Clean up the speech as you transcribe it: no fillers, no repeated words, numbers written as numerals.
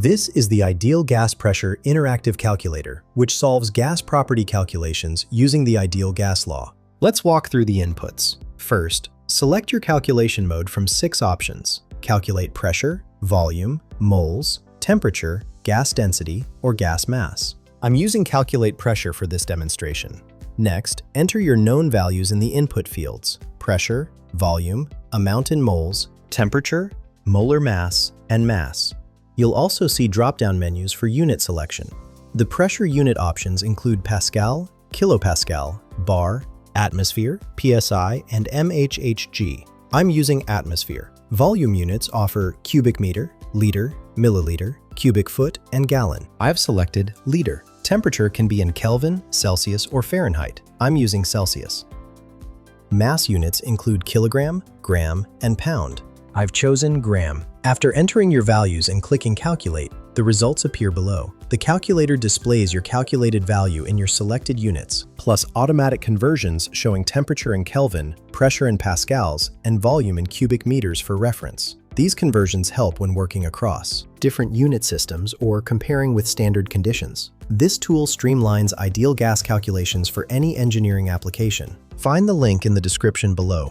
This is the Ideal Gas Pressure Interactive Calculator, which solves gas property calculations using the ideal gas law. Let's walk through the inputs. First, select your calculation mode from 6 options. Calculate pressure, volume, moles, temperature, gas density, or gas mass. I'm using Calculate Pressure for this demonstration. Next, enter your known values in the input fields: pressure, volume, amount in moles, temperature, molar mass, and mass. You'll also see drop-down menus for unit selection. The pressure unit options include Pascal, kilopascal, bar, atmosphere, PSI, and MHHG. I'm using atmosphere. Volume units offer cubic meter, liter, milliliter, cubic foot, and gallon. I've selected liter. Temperature can be in Kelvin, Celsius, or Fahrenheit. I'm using Celsius. Mass units include kilogram, gram, and pound. I've chosen gram. After entering your values and clicking Calculate, the results appear below. The calculator displays your calculated value in your selected units, plus automatic conversions showing temperature in Kelvin, pressure in pascals, and volume in cubic meters for reference. These conversions help when working across different unit systems or comparing with standard conditions. This tool streamlines ideal gas calculations for any engineering application. Find the link in the description below.